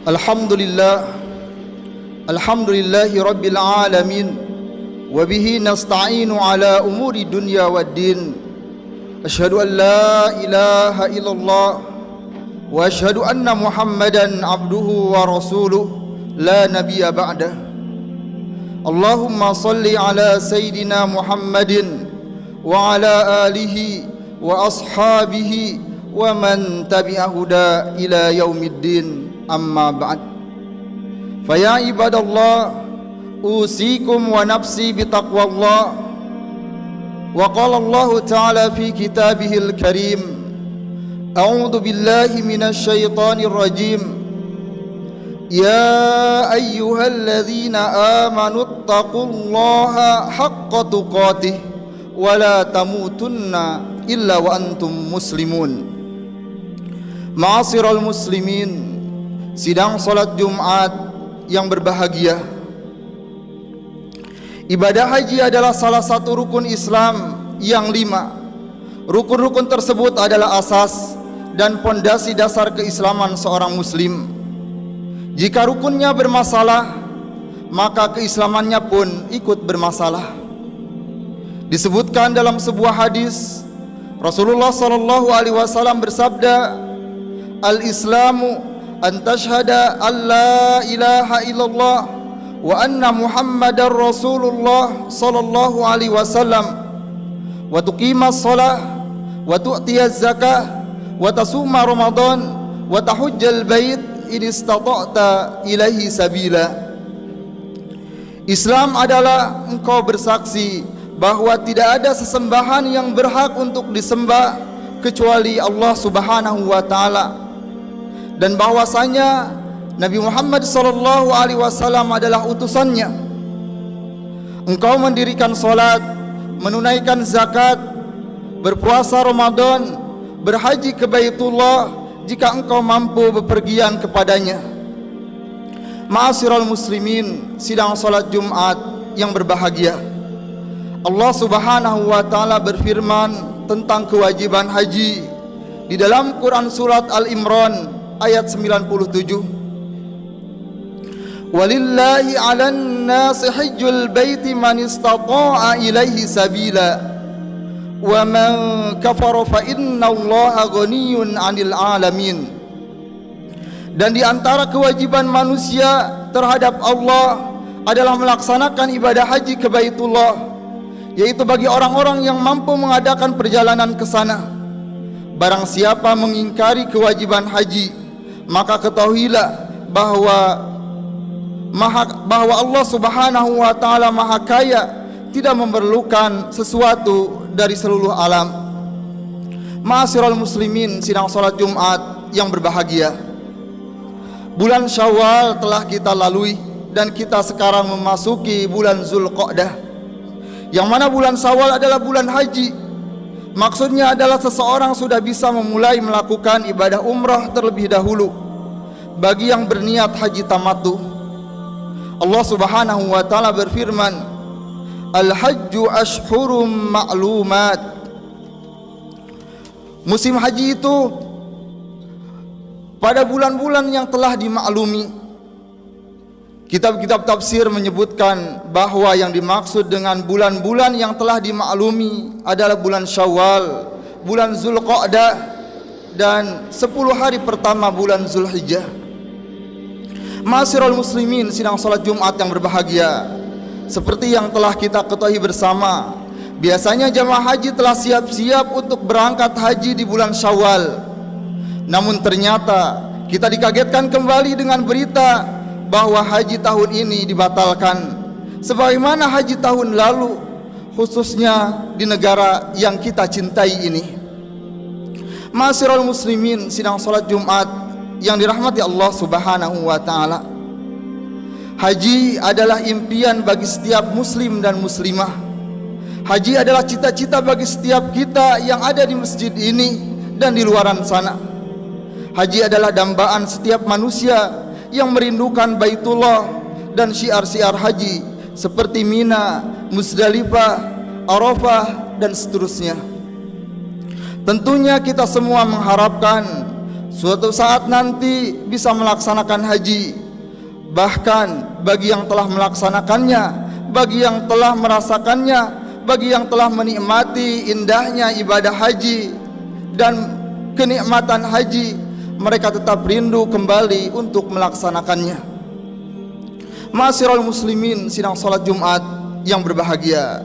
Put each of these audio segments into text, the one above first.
Alhamdulillah, alhamdulillahi rabbil alamin, wa bihi nasta'inu ala umuri dunya waddin. Asyhadu an la ilaha illallah wa asyhadu anna Muhammadan abduhu wa rasuluh la nabiyya ba'dah. Allahumma salli ala sayyidina Muhammadin wa ala alihi wa ashabihi wa man tabi'a huda ila yaumiddin. Amma ba'd. Faya ibadallah, usikum wa nafsi bitaqwallah. Wa qala Allah ta'ala fi kitabihil karim, a'udzu billahi minasy syaithanir rajim. Ya ayyuhalladzina amanu taqullaha haqqa tuqatih wa la tamutunna illa wa antum muslimun. Ma'asyiral muslimin, sidang salat Jumat yang berbahagia. Ibadah haji adalah salah satu rukun Islam yang 5. Rukun-rukun tersebut adalah asas dan pondasi dasar keislaman seorang muslim. Jika rukunnya bermasalah, maka keislamannya pun ikut bermasalah. Disebutkan dalam sebuah hadis, Rasulullah SAW bersabda, "Al-Islamu an tashhada an la ilaha illallah wa anna Muhammadar Rasulullah sallallahu alaihi wasallam wa tuqimas shalah wa tu'tiyaz zakah wa tasuma Ramadan wa tahujjal bait in istata'ta ilaihi sabila." Islam adalah engkau bersaksi bahwa tidak ada sesembahan yang berhak untuk disembah kecuali Allah Subhanahu wa taala, dan bahwasanya Nabi Muhammad sallallahu alaihi wasallam adalah utusannya. Engkau mendirikan salat, menunaikan zakat, berpuasa Ramadan, berhaji ke Baitullah jika engkau mampu bepergian kepadanya. Ma'asyiral muslimin, sidang salat Jumat yang berbahagia. Allah Subhanahu wa taala berfirman tentang kewajiban haji di dalam Quran surat Al-Imran ayat 97. Walillahi 'alan nasi hajjul baiti man istata'a ilaihi sabila wa man kafara fa innallaha ghaniyyun 'anil 'alamin. Dan di antara kewajiban manusia terhadap Allah adalah melaksanakan ibadah haji ke Baitullah, yaitu bagi orang-orang yang mampu mengadakan perjalanan ke sana. Barang siapa mengingkari kewajiban haji, maka ketahuilah bahwa Allah Subhanahu wa taala Maha Kaya, tidak memerlukan sesuatu dari seluruh alam. Ma'asyiral muslimin, sidang salat Jumat yang berbahagia. Bulan Syawal telah kita lalui dan kita sekarang memasuki bulan Zulqa'dah, yang mana bulan Syawal adalah bulan haji. Maksudnya adalah seseorang sudah bisa memulai melakukan ibadah umrah terlebih dahulu bagi yang berniat haji tamattu. Allah Subhanahu wa taala berfirman, "Al-hajju ashhurum ma'lumat." Musim haji itu pada bulan-bulan yang telah dimaklumi. Kitab-kitab tafsir menyebutkan bahwa yang dimaksud dengan bulan-bulan yang telah dimaklumi adalah bulan Syawal, bulan Zulqa'dah, dan 10 hari pertama bulan Zulhijjah. Ma'asyiral muslimin, sidang salat Jumat yang berbahagia. Seperti yang telah kita ketahui bersama, biasanya jamaah haji telah siap-siap untuk berangkat haji di bulan Syawal. Namun ternyata kita dikagetkan kembali dengan berita bahwa haji tahun ini dibatalkan, sebagaimana haji tahun lalu, khususnya di negara yang kita cintai ini. Ma'asyiral muslimin, sidang salat Jumat yang dirahmati Allah Subhanahu wa taala. Haji adalah impian bagi setiap muslim dan muslimah. Haji adalah cita-cita bagi setiap kita yang ada di masjid ini dan di luaran sana. Haji adalah dambaan setiap manusia yang merindukan Baitullah dan syiar-syiar haji seperti Mina, Muzdalifah, Arafah, dan seterusnya. Tentunya kita semua mengharapkan suatu saat nanti bisa melaksanakan haji. Bahkan bagi yang telah melaksanakannya, bagi yang telah merasakannya, bagi yang telah menikmati indahnya ibadah haji dan kenikmatan haji, mereka tetap rindu kembali untuk melaksanakannya. Ma'asyiral muslimin sidang salat Jumat yang berbahagia,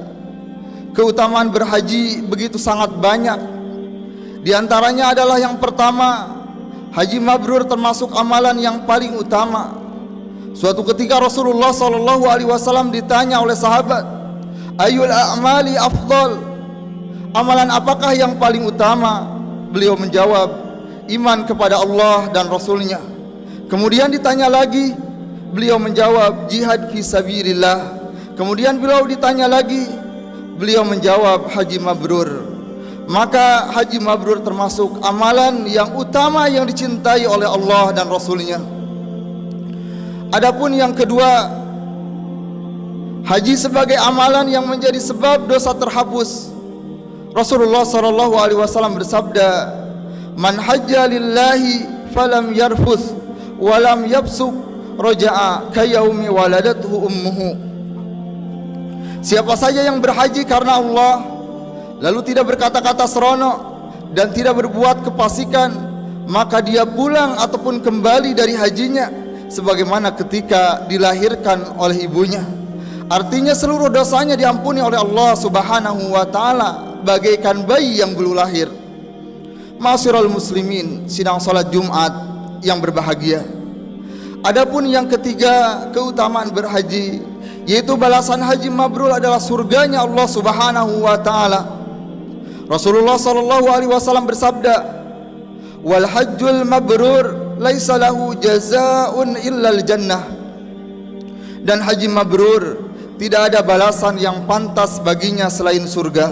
keutamaan berhaji begitu sangat banyak. Di antaranya adalah yang pertama, haji mabrur termasuk amalan yang paling utama. Suatu ketika Rasulullah SAW ditanya oleh sahabat, "Ayyul a'mali afdal?" Amalan apakah yang paling utama? Beliau menjawab, iman kepada Allah dan Rasulnya. Kemudian ditanya lagi, beliau menjawab, jihad fi sabilillah. Kemudian beliau ditanya lagi, beliau menjawab, haji mabrur. Maka haji mabrur termasuk amalan yang utama yang dicintai oleh Allah dan Rasulnya. Adapun yang kedua, haji sebagai amalan yang menjadi sebab dosa terhapus. Rasulullah SAW bersabda, "Man hajja lillahi falam yarfuth walam yabsuk raja'a kayaumi waladathu ummuhu." Siapa saja yang berhaji karena Allah, lalu tidak berkata-kata seronok dan tidak berbuat kefasikan, maka dia pulang ataupun kembali dari hajinya sebagaimana ketika dilahirkan oleh ibunya. Artinya seluruh dosanya diampuni oleh Allah Subhanahu wa taala bagaikan bayi yang baru lahir. Ma'asyiral muslimin sidang salat Jumat yang berbahagia. Adapun yang ketiga, keutamaan berhaji, yaitu balasan haji mabrur adalah surganya Allah Subhanahu wa taala. Rasulullah SAW bersabda, "Wal hajjul mabrur laisa lahu jazaa'un illal jannah." Dan haji mabrur tidak ada balasan yang pantas baginya selain surga.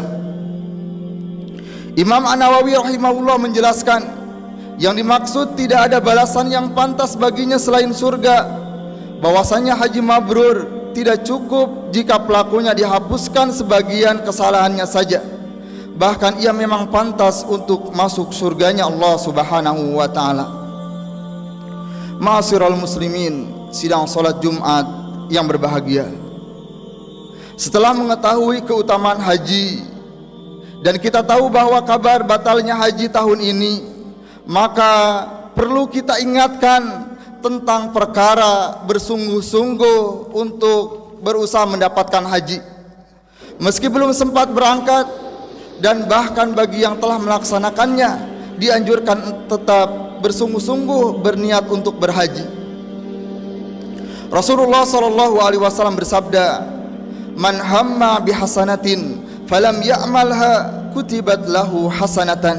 Imam An-Nawawi rahimahullah menjelaskan, yang dimaksud tidak ada balasan yang pantas baginya selain surga, bahwasanya haji mabrur tidak cukup jika pelakunya dihapuskan sebagian kesalahannya saja, bahkan ia memang pantas untuk masuk surganya Allah Subhanahu wa taala. Ma'asyiral muslimin sidang salat Jumat yang berbahagia, setelah mengetahui keutamaan haji dan kita tahu bahwa kabar batalnya haji tahun ini, maka perlu kita ingatkan tentang perkara bersungguh-sungguh untuk berusaha mendapatkan haji. Meski belum sempat berangkat, dan bahkan bagi yang telah melaksanakannya, dianjurkan tetap bersungguh-sungguh berniat untuk berhaji. Rasulullah SAW bersabda, "Man hamma bihasanatin falam ya'malha kutibat lahu hasanatan,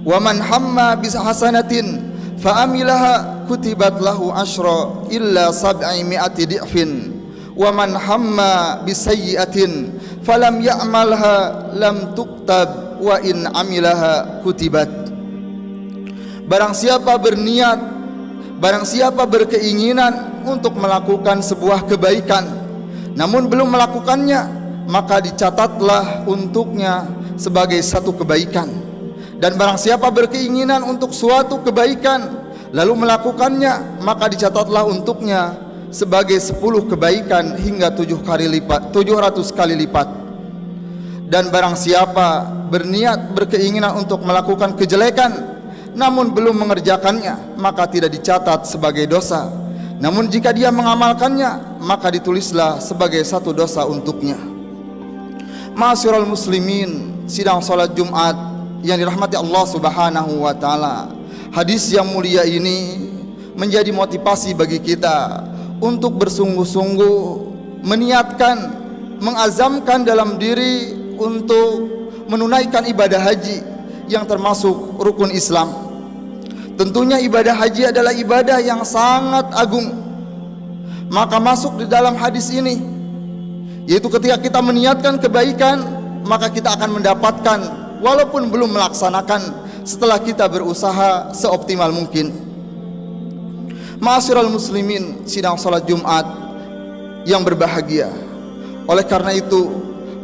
wa man hamma bihasanatin fa'amilaha kutibat lahu asyra illa sab'i mi'ati di'fin, wa man hamma bisayyi'atin falam ya'malha lam tuktab wa in amilaha kutibat." Barang siapa berniat, barang siapa berkeinginan untuk melakukan sebuah kebaikan namun belum melakukannya, maka dicatatlah untuknya sebagai satu kebaikan. Dan barang siapa berkeinginan untuk suatu kebaikan lalu melakukannya, maka dicatatlah untuknya sebagai 10 kebaikan hingga 700 kali lipat. Dan barang siapa berniat berkeinginan untuk melakukan kejelekan namun belum mengerjakannya, maka tidak dicatat sebagai dosa. Namun jika dia mengamalkannya, maka ditulislah sebagai satu dosa untuknya. Ma'asyiral muslimin sidang salat Jumat yang dirahmati Allah Subhanahu wa taala, hadis yang mulia ini menjadi motivasi bagi kita untuk bersungguh-sungguh meniatkan, mengazamkan dalam diri untuk menunaikan ibadah haji yang termasuk rukun Islam. Tentunya ibadah haji adalah ibadah yang sangat agung. Maka masuk di dalam hadis ini, yaitu ketika kita meniatkan kebaikan, maka kita akan mendapatkan walaupun belum melaksanakan setelah kita berusaha seoptimal mungkin. Ma'asyiral muslimin sidang salat Jumat yang berbahagia, oleh karena itu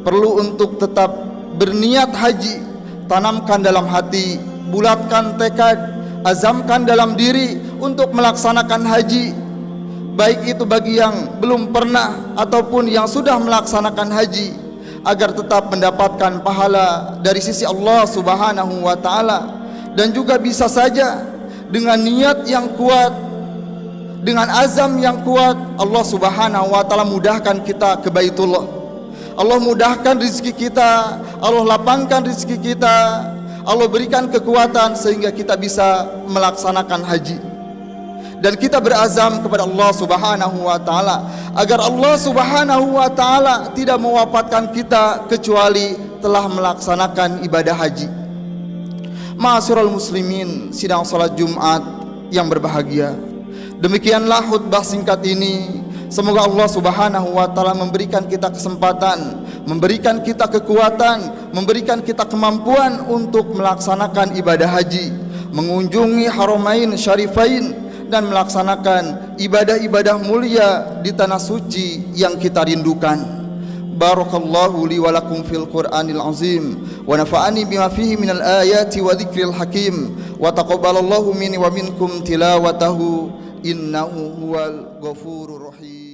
perlu untuk tetap berniat haji. Tanamkan dalam hati, bulatkan tekad azamkan dalam diri untuk melaksanakan haji, baik itu bagi yang belum pernah ataupun yang sudah melaksanakan haji, agar tetap mendapatkan pahala dari sisi Allah Subhanahu wa taala. Dan juga bisa saja dengan niat yang kuat, dengan azam yang kuat, Allah Subhanahu wa taala mudahkan kita ke Baitullah. Allah mudahkan rezeki kita, Allah lapangkan rezeki kita, Allah berikan kekuatan sehingga kita bisa melaksanakan haji. Dan kita berazam kepada Allah Subhanahu wa taala agar Allah Subhanahu wa taala tidak mewafatkan kita kecuali telah melaksanakan ibadah haji. Ma'asyiral muslimin, sidang salat Jumat yang berbahagia, demikianlah khutbah singkat ini. Semoga Allah Subhanahu wa taala memberikan kita kesempatan, memberikan kita kekuatan, memberikan kita kemampuan untuk melaksanakan ibadah haji, mengunjungi Haramain Syarifain, dan melaksanakan ibadah-ibadah mulia di tanah suci yang kita rindukan. Barakallahu li wa lakum fil Qur'anil azim wa nafa'ani bima fihi minal ayati wa dzikril hakim wa taqabbalallahu minni wa minkum tilawatahu innahu huwal ghafurur rahim.